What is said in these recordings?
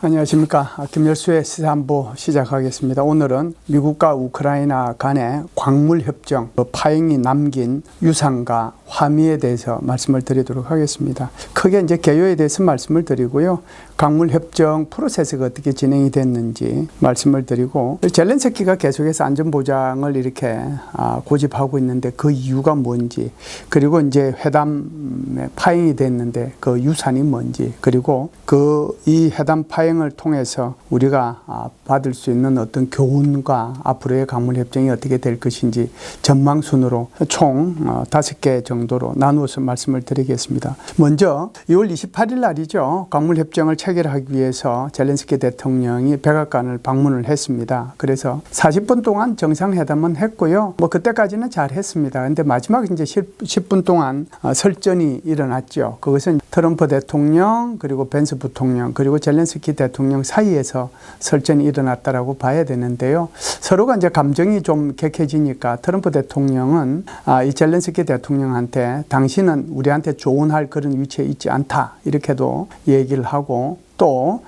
안녕하십니까. 김열수의 시사한부 시작하겠습니다. 오늘은 미국과 우크라이나 간의 광물협정, 파행이 남긴 유산과 화미에 대해서 말씀을 드리도록 하겠습니다. 크게 이제 개요에 대해서 말씀을 드리고요. 광물협정 프로세스가 어떻게 진행이 됐는지 말씀을 드리고, 젤렌스키가 계속해서 안전보장을 이렇게 고집하고 있는데 그 이유가 뭔지, 그리고 이제 회담에 파행이 됐는데 그 유산이 뭔지, 그리고 이 회담 파행을 통해서 우리가 받을 수 있는 어떤 교훈과 앞으로의 광물협정이 어떻게 될 것인지 전망순으로 총 5개 정도로 나누어서 말씀을 드리겠습니다. 먼저 2월 28일 날이죠. 광물협정을 체결하기 위해서 젤렌스키 대통령이 백악관을 방문을 했습니다. 그래서 40분 동안 정상회담은 했고요. 그때까지는 잘 했습니다. 근데 마지막 이제 10분 동안 설전이 일어났죠. 그것은 트럼프 대통령, 그리고 벤스 부통령, 그리고 젤렌스키 대통령 사이에서 설전이 일어났다라고 봐야 되는데요. 서로가 이제 감정이 좀 격해지니까 트럼프 대통령은 이 젤렌스키 대통령한테 당신은 우리한테 조언할 그런 위치에 있지 않다, 이렇게도 얘기를 하고, 또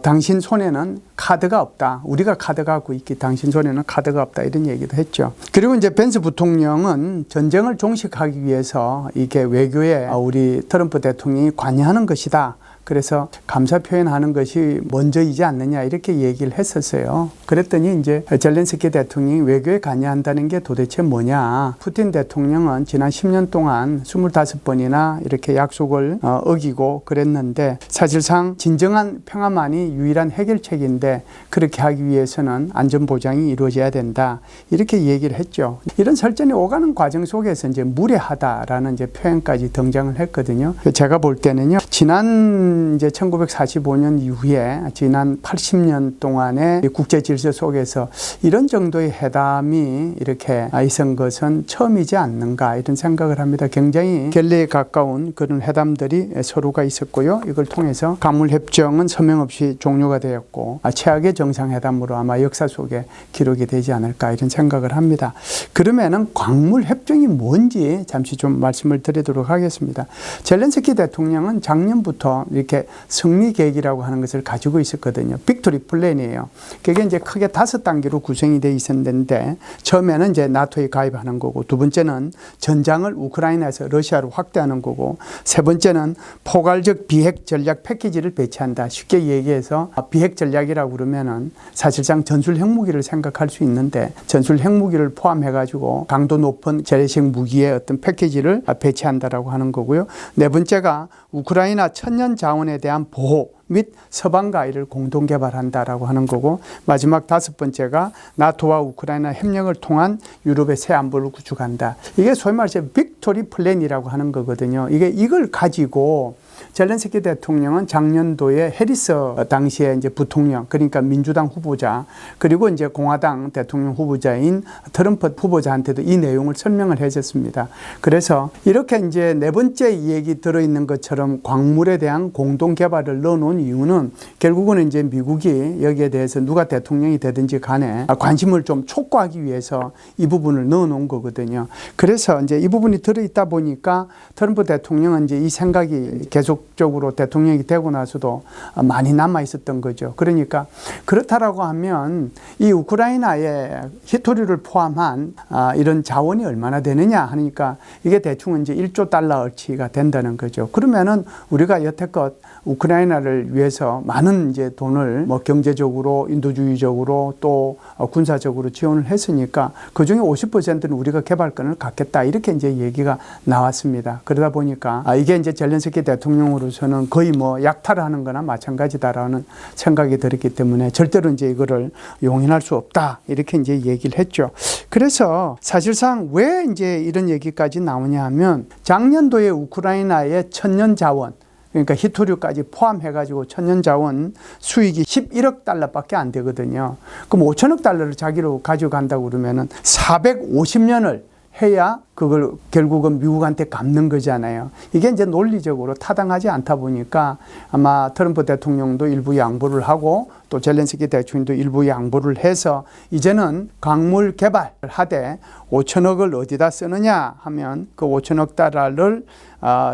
당신 손에는 카드가 없다. 우리가 카드 갖고 있기 당신 손에는 카드가 없다, 이런 얘기도 했죠. 그리고 이제 벤스 부통령은 전쟁을 종식하기 위해서 이게 외교에 우리 트럼프 대통령이 관여하는 것이다. 그래서 감사 표현하는 것이 먼저이지 않느냐, 이렇게 얘기를 했었어요. 그랬더니 이제 젤렌스키 대통령이 외교에 관여한다는 게 도대체 뭐냐. 푸틴 대통령은 지난 10년 동안 25번이나 이렇게 약속을 어기고 그랬는데, 사실상 진정한 평화만이 유일한 해결책인데 그렇게 하기 위해서는 안전보장이 이루어져야 된다, 이렇게 얘기를 했죠. 이런 설전이 오가는 과정 속에서 이제 무례하다라는 이제 표현까지 등장을 했거든요. 제가 볼 때는요, 지난 이제 1945년 이후에 지난 80년 동안의 국제 질서 속에서 이런 정도의 회담이 이렇게 있은 것은 처음이지 않는가, 이런 생각을 합니다. 굉장히 결례에 가까운 그런 회담들이 서로가 있었고요. 이걸 통해서 광물협정은 서명 없이 종료가 되었고, 최악의 정상회담으로 아마 역사 속에 기록이 되지 않을까, 이런 생각을 합니다. 그러면은 광물협정이 뭔지 잠시 좀 말씀을 드리도록 하겠습니다. 젤렌스키 대통령은 작년부터 이렇게 승리 계획이라고 하는 것을 가지고 있었거든요. 빅토리 플랜이에요. 그게 이제 크게 5단계로 구성이 되어 있었는데, 처음에는 이제 나토에 가입하는 거고, 두 번째는 전장을 우크라이나에서 러시아로 확대하는 거고, 세 번째는 포괄적 비핵 전략 패키지를 배치한다. 쉽게 얘기해서 비핵 전략이라고 그러면은 사실상 전술 핵무기를 생각할 수 있는데, 전술 핵무기를 포함해가지고 강도 높은 재래식 무기의 어떤 패키지를 배치한다라고 하는 거고요. 네 번째가 우크라이나 천년 자원에 대한 보호 및 서방 가이를 공동 개발한다라고 하는 거고, 마지막 5번째가 나토와 우크라이나 협력을 통한 유럽의 새 안보를 구축한다. 이게 소위 말해서 빅토리 플랜이라고 하는 거거든요. 이걸 가지고 젤렌스키 대통령은 작년도에 해리스 당시에 이제 부통령, 그러니까 민주당 후보자, 그리고 이제 공화당 대통령 후보자인 트럼프 후보자한테도 이 내용을 설명을 해줬습니다. 그래서 이렇게 이제 네 번째 얘기 들어있는 것처럼 광물에 대한 공동 개발을 넣어놓은 이유는 결국은 이제 미국이 여기에 대해서 누가 대통령이 되든지 간에 관심을 좀 촉구하기 위해서 이 부분을 넣어놓은 거거든요. 그래서 이제 이 부분이 들어있다 보니까 트럼프 대통령은 이제 이 생각이 계속적으로 대통령이 되고 나서도 많이 남아 있었던 거죠. 그러니까 그렇다라고 하면 이 우크라이나의 히토리를 포함한 이런 자원이 얼마나 되느냐 하니까 이게 대충 이제 1조 달러 어치가 된다는 거죠. 그러면은 우리가 여태껏 우크라이나를 위해서 많은 이제 돈을 경제적으로, 인도주의적으로, 또 군사적으로 지원을 했으니까 그 중에 50%는 우리가 개발권을 갖겠다, 이렇게 이제 얘기가 나왔습니다. 그러다 보니까 이게 이제 젤렌스키 대통령으로서는 거의 약탈하는 거나 마찬가지다라는 생각이 들었기 때문에 절대로 이제 이거를 용인할 수 없다, 이렇게 이제 얘기를 했죠. 그래서 사실상 왜 이제 이런 얘기까지 나오냐 하면, 작년도에 우크라이나의 천년 자원, 그러니까 히토류까지 포함해가지고 천년자원 수익이 11억 달러밖에 안 되거든요. 그럼 5천억 달러를 자기로 가져간다고 그러면은 450년을 해야 그걸 결국은 미국한테 갚는 거잖아요. 이게 이제 논리적으로 타당하지 않다 보니까 아마 트럼프 대통령도 일부 양보를 하고 또 젤렌스키 대통령도 일부 양보를 해서 이제는 광물 개발을 하되 5천억을 어디다 쓰느냐 하면 그 5천억 달러를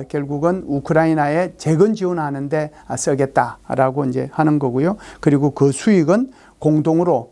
결국은 우크라이나에 재건 지원하는데 쓰겠다라고 이제 하는 거고요. 그리고 그 수익은 공동으로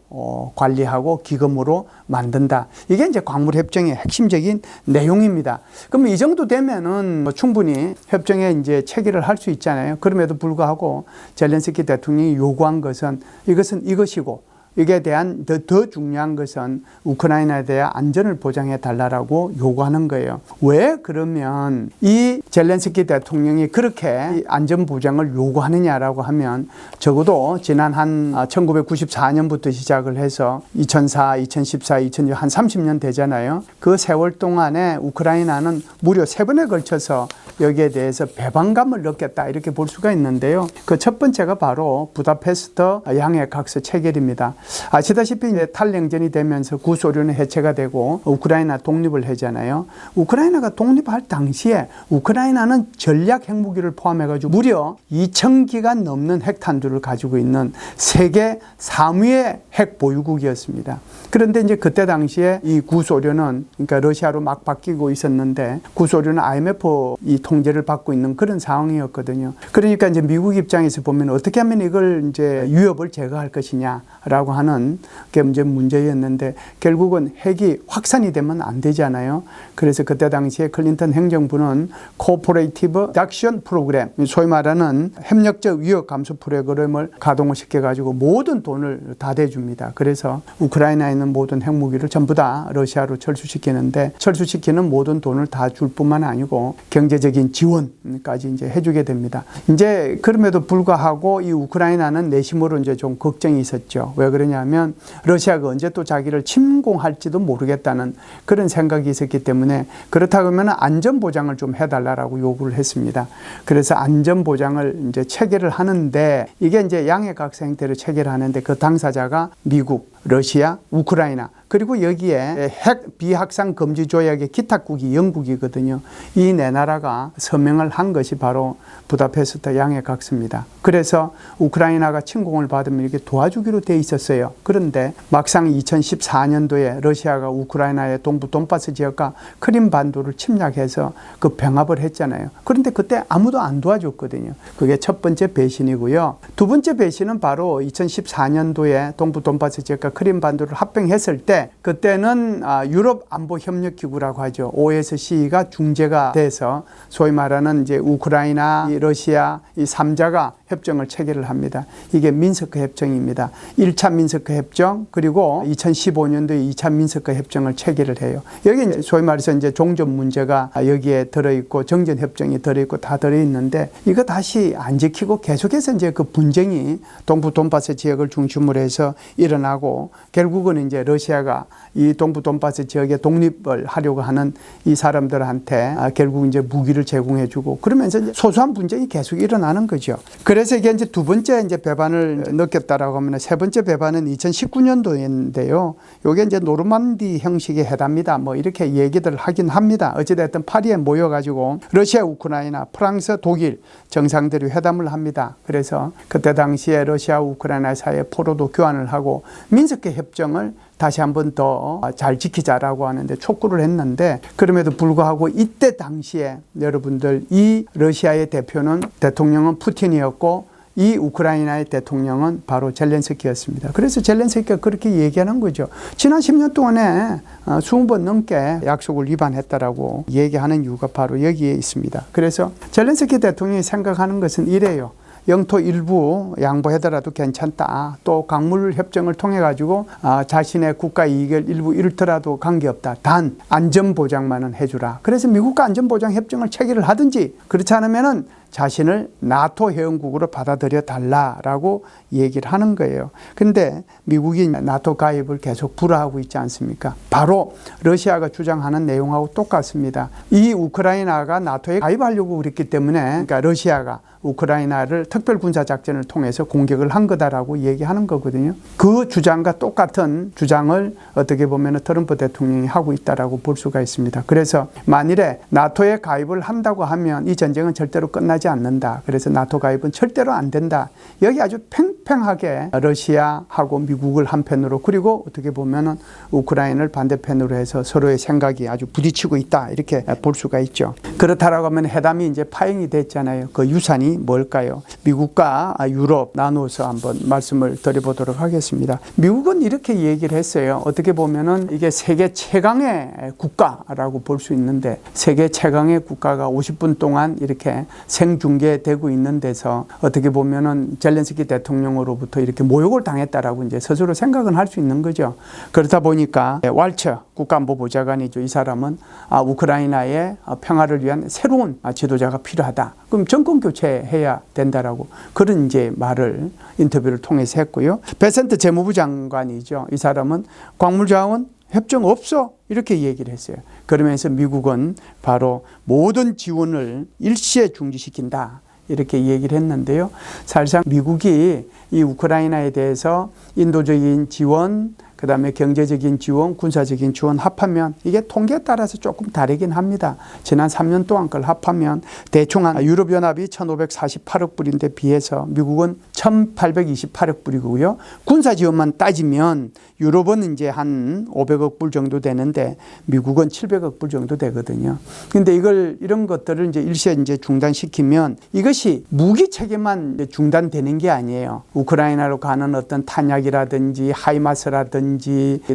관리하고 기금으로 만든다. 이게 이제 광물협정의 핵심적인 내용입니다. 그럼 이 정도 되면은 충분히 협정에 이제 체결을 할 수 있잖아요. 그럼에도 불구하고 젤렌스키 대통령이 요구한 것은 이것이고 이게 대한 더 중요한 것은 우크라이나에 대한 안전을 보장해 달라고 요구하는 거예요. 왜 그러면 이 젤렌스키 대통령이 그렇게 안전 보장을 요구하느냐라고 하면 적어도 지난 한 1994년부터 시작을 해서 2004, 2014, 2006 한 30년 되잖아요. 그 세월 동안에 우크라이나는 무려 3번에 걸쳐서 여기에 대해서 배반감을 느꼈다 이렇게 볼 수가 있는데요. 그 첫 번째가 바로 부다페스트 양해각서 체결입니다. 아시다시피 이제 탈냉전이 되면서 구소련은 해체가 되고 우크라이나 독립을 하잖아요. 우크라이나가 독립할 당시에 우크라이나는 전략 핵무기를 포함해가지고 무려 2,000기가 넘는 핵탄두를 가지고 있는 세계 3위의 핵 보유국이었습니다. 그런데 이제 그때 당시에 이 구소련은 그러니까 러시아로 막 바뀌고 있었는데 구소련은 IMF 이 통제를 받고 있는 그런 상황이었거든요. 그러니까 이제 미국 입장에서 보면 어떻게 하면 이걸 이제 위협을 제거할 것이냐라고 하는 게 이제 문제였는데 결국은 핵이 확산이 되면 안 되잖아요. 그래서 그때 당시에 클린턴 행정부는 코퍼레이티브 액션 프로그램, 소위 말하는 협력적 위협 감소 프로그램을 가동을 시켜가지고 모든 돈을 다 대줍니다. 그래서 우크라이나에 있는 모든 핵무기를 전부 다 러시아로 철수시키는데 철수시키는 모든 돈을 다 줄 뿐만 아니고 경제적인 지원까지 이제 해주게 됩니다. 이제 그럼에도 불구하고 이 우크라이나는 내심으로 이제 좀 걱정이 있었죠. 왜 그러냐면 러시아가 언제 또 자기를 침공할지도 모르겠다는 그런 생각이 있었기 때문에 그렇다고 하면 안전보장을 좀 해달라고 요구를 했습니다. 그래서 안전보장을 이제 체결을 하는데 이게 이제 양해각서 형태로 체결하는데 그 당사자가 미국, 러시아, 우크라이나 그리고 여기에 핵 비확산 금지 조약의 기탁국이 영국이거든요. 이 네 나라가 서명을 한 것이 바로 부다페스트 양해각서입니다. 그래서 우크라이나가 침공을 받으면 이렇게 도와주기로 돼 있었어요. 그런데 막상 2014년도에 러시아가 우크라이나의 동부 돈바스 지역과 크림반도를 침략해서 그 병합을 했잖아요. 그런데 그때 아무도 안 도와줬거든요. 그게 첫 번째 배신이고요. 두 번째 배신은 바로 2014년도에 동부 돈바스 지역과 크림반도를 합병했을 때 그때는 유럽 안보 협력 기구라고 하죠. OSCE가 중재가 돼서 소위 말하는 이제 우크라이나, 러시아 이 3자가 협정을 체결을 합니다. 이게 민스크 협정입니다. 1차 민스크 협정 그리고 2015년도에 2차 민스크 협정을 체결을 해요. 여기 이제 소위 말해서 이제 종전 문제가 여기에 들어있고 정전 협정이 들어있고 다 들어있는데 이거 다시 안 지키고 계속해서 이제 그 분쟁이 동부 돈바스 지역을 중심으로 해서 일어나고 결국은 이제 러시아가 이 동부 돈바스 지역에 독립을 하려고 하는 이 사람들한테 결국 이제 무기를 제공해주고 그러면서 이제 소소한 분쟁이 계속 일어나는 거죠. 그래서 이게 이제 두 번째 이제 배반을 느꼈다라고 하면 세 번째 배반은 2019년도인데요. 이게 이제 노르만디 형식의 회담이다. 뭐 이렇게 얘기들 하긴 합니다. 어찌됐든 파리에 모여가지고 러시아, 우크라이나, 프랑스, 독일 정상들이 회담을 합니다. 그래서 그때 당시에 러시아, 우크라이나 사이에 포로도 교환을 하고 민스크 협정을 다시 한번 더 잘 지키자라고 하는데 촉구를 했는데 그럼에도 불구하고 이때 당시에 여러분들 이 러시아의 대통령은 푸틴이었고 이 우크라이나의 대통령은 바로 젤렌스키였습니다. 그래서 젤렌스키가 그렇게 얘기하는 거죠. 지난 10년 동안에 20번 넘게 약속을 위반했다라고 얘기하는 이유가 바로 여기에 있습니다. 그래서 젤렌스키 대통령이 생각하는 것은 이래요. 영토 일부 양보하더라도 괜찮다. 또 강물 협정을 통해 가지고 자신의 국가 이익을 일부 잃더라도 관계없다. 단 안전보장만은 해주라. 그래서 미국과 안전보장 협정을 체결을 하든지 그렇지 않으면은 자신을 나토 회원국으로 받아들여 달라라고 얘기를 하는 거예요. 근데 미국이 나토 가입을 계속 불허하고 있지 않습니까? 바로 러시아가 주장하는 내용하고 똑같습니다. 이 우크라이나가 나토에 가입하려고 그랬기 때문에 그러니까 러시아가 우크라이나를 특별 군사 작전을 통해서 공격을 한 거다라고 얘기하는 거거든요. 그 주장과 똑같은 주장을 어떻게 보면 트럼프 대통령이 하고 있다라고 볼 수가 있습니다. 그래서 만일에 나토에 가입을 한다고 하면 이 전쟁은 절대로 끝나지 않는다. 그래서 나토 가입은 절대로 안 된다. 여기 아주 팽팽하게 러시아하고 미국을 한편으로, 그리고 어떻게 보면은 우크라이나를 반대편으로 해서 서로의 생각이 아주 부딪히고 있다, 이렇게 볼 수가 있죠. 그렇다라고 하면 회담이 이제 파행이 됐잖아요. 그 유산이 뭘까요? 미국과 유럽 나누어서 한번 말씀을 드려보도록 하겠습니다. 미국은 이렇게 얘기를 했어요. 어떻게 보면은 이게 세계 최강의 국가라고 볼 수 있는데, 세계 최강의 국가가 50분 동안 이렇게 생중계되고 있는 데서 어떻게 보면은 젤렌스키 대통령으로부터 이렇게 모욕을 당했다라고 이제 스스로 생각은 할 수 있는 거죠. 그렇다 보니까 왈처 국가안보보좌관이죠. 이 사람은 우크라이나의 평화를 위한 새로운 지도자가 필요하다. 그럼 정권 교체해야 된다라고 그런 이제 말을 인터뷰를 통해서 했고요. 베센트 재무부 장관이죠. 이 사람은 광물자원 협정 없어, 이렇게 얘기를 했어요. 그러면서 미국은 바로 모든 지원을 일시에 중지시킨다, 이렇게 얘기를 했는데요. 사실상 미국이 이 우크라이나에 대해서 인도적인 지원, 그 다음에 경제적인 지원, 군사적인 지원 합하면 이게 통계에 따라서 조금 다르긴 합니다. 지난 3년 동안 걸 합하면 대충 한 유럽연합이 1,548억 불인데 비해서 미국은 1,828억 불이고요. 군사 지원만 따지면 유럽은 이제 한 500억 불 정도 되는데 미국은 700억 불 정도 되거든요. 근데 이런 것들을 이제 일시에 이제 중단시키면 이것이 무기 체계만 중단되는 게 아니에요. 우크라이나로 가는 어떤 탄약이라든지 하이마스라든지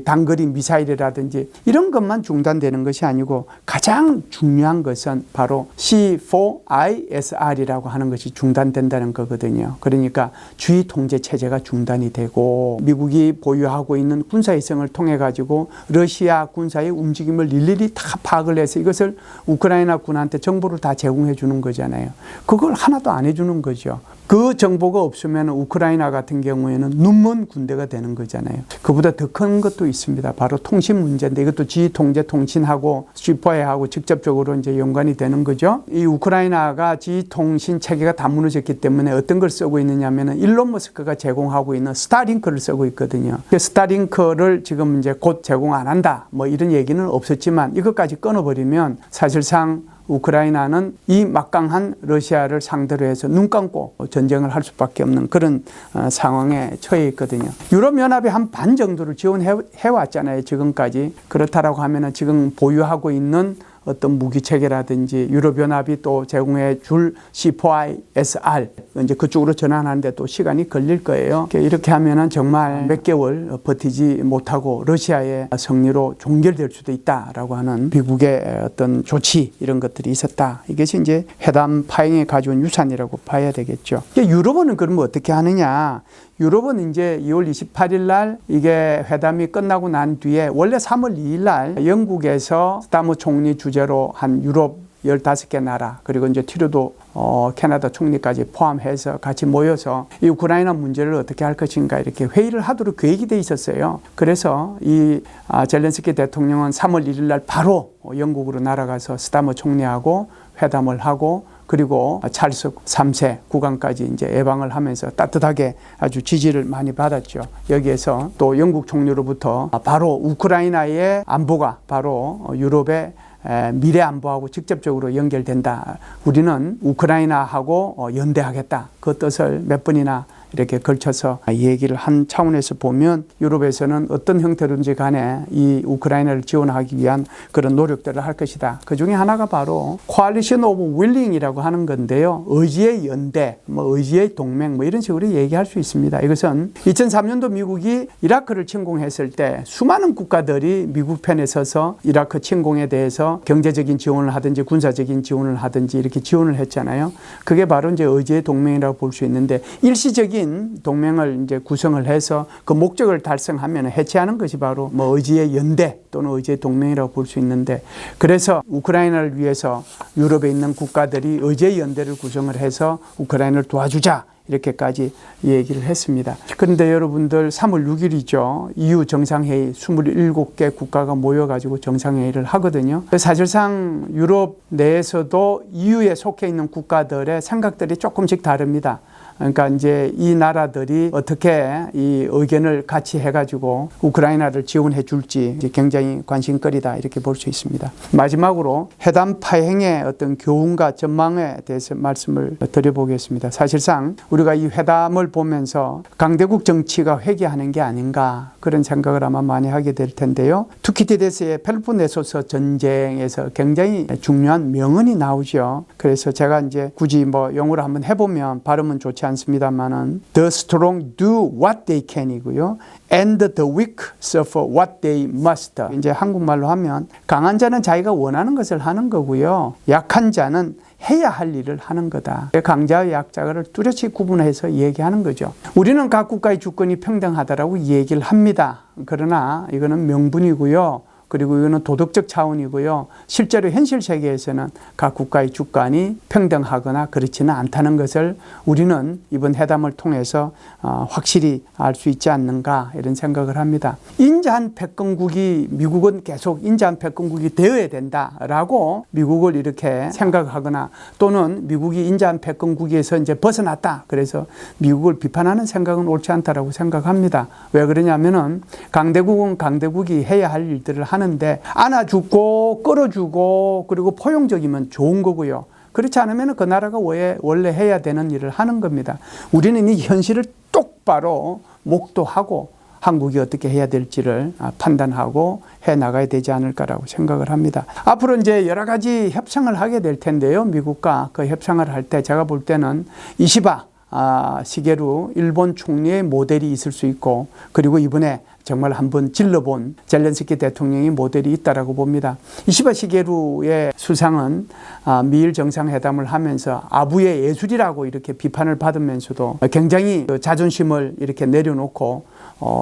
단거리 미사일이라든지 이런 것만 중단되는 것이 아니고 가장 중요한 것은 바로 C4ISR이라고 하는 것이 중단된다는 거거든요. 그러니까 주의 통제 체제가 중단이 되고 미국이 보유하고 있는 군사위성을 통해 가지고 러시아 군사의 움직임을 일일이 다 파악을 해서 이것을 우크라이나 군한테 정보를 다 제공해 주는 거잖아요. 그걸 하나도 안 해주는 거죠. 그 정보가 없으면 우크라이나 같은 경우에는 눈먼 군대가 되는 거잖아요. 그보다 더 큰 것도 있습니다. 바로 통신 문제인데 이것도 지휘통제 통신하고 C4I하고 직접적으로 이제 연관이 되는 거죠. 이 우크라이나가 지휘통신 체계가 다 무너졌기 때문에 어떤 걸 쓰고 있느냐면은 일론 머스크가 제공하고 있는 스타링크를 쓰고 있거든요. 스타링크를 지금 이제 곧 제공 안 한다, 뭐 이런 얘기는 없었지만 이것까지 끊어버리면 사실상 우크라이나는 이 막강한 러시아를 상대로 해서 눈 감고 전쟁을 할 수밖에 없는 그런 상황에 처해 있거든요. 유럽연합이 한 반 정도를 지원해왔잖아요, 지금까지. 그렇다라고 하면은 지금 보유하고 있는 어떤 무기체계라든지 유럽연합이 또 제공해 줄 C4ISR 이제 그쪽으로 전환하는데 또 시간이 걸릴 거예요. 이렇게 하면은 정말 몇 개월 버티지 못하고 러시아의 승리로 종결될 수도 있다라고 하는 미국의 어떤 조치, 이런 것들이 있었다. 이것이 이제 회담 파행에 가져온 유산이라고 봐야 되겠죠. 유럽은 그러면 어떻게 하느냐? 유럽은 이제 2월 28일 날 이게 회담이 끝나고 난 뒤에 원래 3월 2일 날 영국에서 스타머 총리 주재로 한 유럽 15개 나라, 그리고 이제 트루도 캐나다 총리까지 포함해서 같이 모여서 이 우크라이나 문제를 어떻게 할 것인가 이렇게 회의를 하도록 계획이 돼 있었어요. 그래서 이 젤렌스키 대통령은 3월 1일 날 바로 영국으로 날아가서 스타머 총리하고 회담을 하고, 그리고 찰스 3세 국왕까지 이제 예방을 하면서 따뜻하게 아주 지지를 많이 받았죠. 여기에서 또 영국 총리로부터 바로 우크라이나의 안보가 바로 유럽의 미래 안보하고 직접적으로 연결된다. 우리는 우크라이나하고 연대하겠다. 그 뜻을 몇 번이나 이렇게 걸쳐서 얘기를 한 차원에서 보면 유럽에서는 어떤 형태로든지 간에 이 우크라이나를 지원하기 위한 그런 노력들을 할 것이다. 그 중에 하나가 바로 Coalition of Willing이라고 하는 건데요. 의지의 연대, 의지의 동맹 이런 식으로 얘기할 수 있습니다. 이것은 2003년도 미국이 이라크를 침공했을 때 수많은 국가들이 미국 편에 서서 이라크 침공에 대해서 경제적인 지원을 하든지 군사적인 지원을 하든지 이렇게 지원을 했잖아요. 그게 바로 이제 의지의 동맹이라고 볼 수 있는데 일시적인 동맹을 이제 구성을 해서 그 목적을 달성하면 해체하는 것이 바로 의지의 연대 또는 의지의 동맹이라고 볼 수 있는데, 그래서 우크라이나를 위해서 유럽에 있는 국가들이 의지의 연대를 구성을 해서 우크라이나를 도와주자, 이렇게까지 얘기를 했습니다. 그런데 여러분들 3월 6일이죠. EU 정상회의 27개 국가가 모여가지고 정상회의를 하거든요. 사실상 유럽 내에서도 EU에 속해 있는 국가들의 생각들이 조금씩 다릅니다. 그러니까 이제 이 나라들이 어떻게 이 의견을 같이 해가지고 우크라이나를 지원해 줄지 굉장히 관심거리다 이렇게 볼 수 있습니다. 마지막으로 회담 파행의 어떤 교훈과 전망에 대해서 말씀을 드려보겠습니다. 사실상 우리가 이 회담을 보면서 강대국 정치가 회귀하는 게 아닌가 그런 생각을 아마 많이 하게 될 텐데요. 투키디데스의 펠로폰네소스 전쟁에서 굉장히 중요한 명언이 나오죠. 그래서 제가 이제 굳이 뭐 영어로 한번 해보면 발음은 좋지 않습니다만은 The strong do what they can이고요. And the weak suffer what they must. 이제 한국말로 하면 강한 자는 자기가 원하는 것을 하는 거고요. 약한 자는 해야 할 일을 하는 거다. 강자와 약자를 뚜렷이 구분해서 얘기하는 거죠. 우리는 각 국가의 주권이 평등하다라고 얘기를 합니다. 그러나 이거는 명분이고요. 그리고 이거는 도덕적 차원이고요. 실제로 현실 세계에서는 각 국가의 주권이 평등하거나 그렇지는 않다는 것을 우리는 이번 회담을 통해서 확실히 알 수 있지 않는가 이런 생각을 합니다. 인자한 패권국이 미국은 계속 인자한 패권국이 되어야 된다라고 미국을 이렇게 생각하거나 또는 미국이 인자한 패권국에서 이제 벗어났다. 그래서 미국을 비판하는 생각은 옳지 않다라고 생각합니다. 왜 그러냐면은 강대국은 강대국이 해야 할 일들을 하는데 안아주고 끌어주고 그리고 포용적이면 좋은 거고요. 그렇지 않으면 그 나라가 원래 해야 되는 일을 하는 겁니다. 우리는 이 현실을 똑바로 목도하고 한국이 어떻게 해야 될지를 판단하고 해 나가야 되지 않을까라고 생각을 합니다. 앞으로 이제 여러 가지 협상을 하게 될 텐데요. 미국과 그 협상을 할 때 제가 볼 때는 이시바 시게루 일본 총리의 모델이 있을 수 있고 그리고 이번에 정말 한번 질러본 젤렌스키 대통령의 모델이 있다라고 봅니다. 이시바 시게루의 수상은 미일 정상회담을 하면서 아부의 예술이라고 이렇게 비판을 받으면서도 굉장히 자존심을 이렇게 내려놓고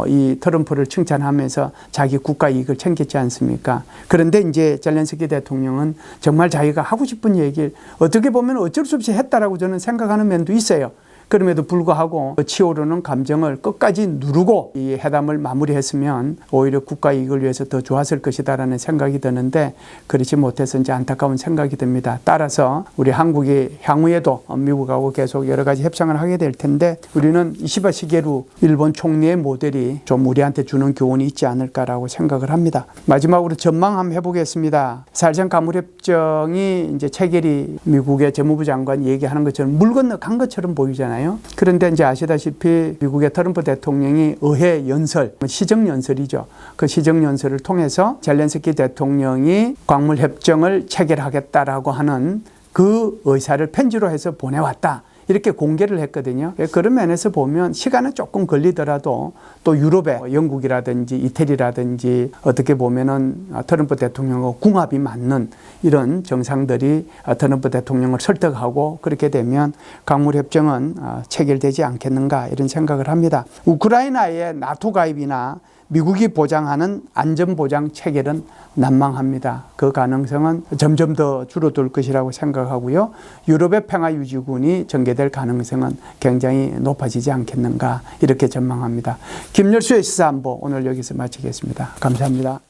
이 트럼프를 칭찬하면서 자기 국가 이익을 챙겼지 않습니까? 그런데 이제 젤렌스키 대통령은 정말 자기가 하고 싶은 얘기를 어떻게 보면 어쩔 수 없이 했다라고 저는 생각하는 면도 있어요. 그럼에도 불구하고 치오르는 감정을 끝까지 누르고 이 회담을 마무리했으면 오히려 국가 이익을 위해서 더 좋았을 것이다라는 생각이 드는데 그렇지 못해서 이제 안타까운 생각이 듭니다. 따라서 우리 한국이 향후에도 미국하고 계속 여러 가지 협상을 하게 될 텐데 우리는 이시바 시게루 일본 총리의 모델이 좀 우리한테 주는 교훈이 있지 않을까라고 생각을 합니다. 마지막으로 전망 한번 해보겠습니다. 사실상 가물협정이 이제 체결이 미국의 재무부 장관이 얘기하는 것처럼 물 건너 간 것처럼 보이잖아요. 그런데 이제 아시다시피 미국의 트럼프 대통령이 의회 연설, 시정연설이죠. 그 시정연설을 통해서 젤렌스키 대통령이 광물협정을 체결하겠다라고 하는 그 의사를 편지로 해서 보내왔다. 이렇게 공개를 했거든요. 그런 면에서 보면 시간은 조금 걸리더라도 또 유럽의 영국이라든지 이태리라든지 어떻게 보면은 트럼프 대통령과 궁합이 맞는 이런 정상들이 트럼프 대통령을 설득하고 그렇게 되면 강물협정은 체결되지 않겠는가 이런 생각을 합니다. 우크라이나의 나토 가입이나 미국이 보장하는 안전보장 체결은 난망합니다. 그 가능성은 점점 더 줄어들 것이라고 생각하고요. 유럽의 평화유지군이 전개될 가능성은 굉장히 높아지지 않겠는가 이렇게 전망합니다. 김열수의 시사안보 오늘 여기서 마치겠습니다. 감사합니다.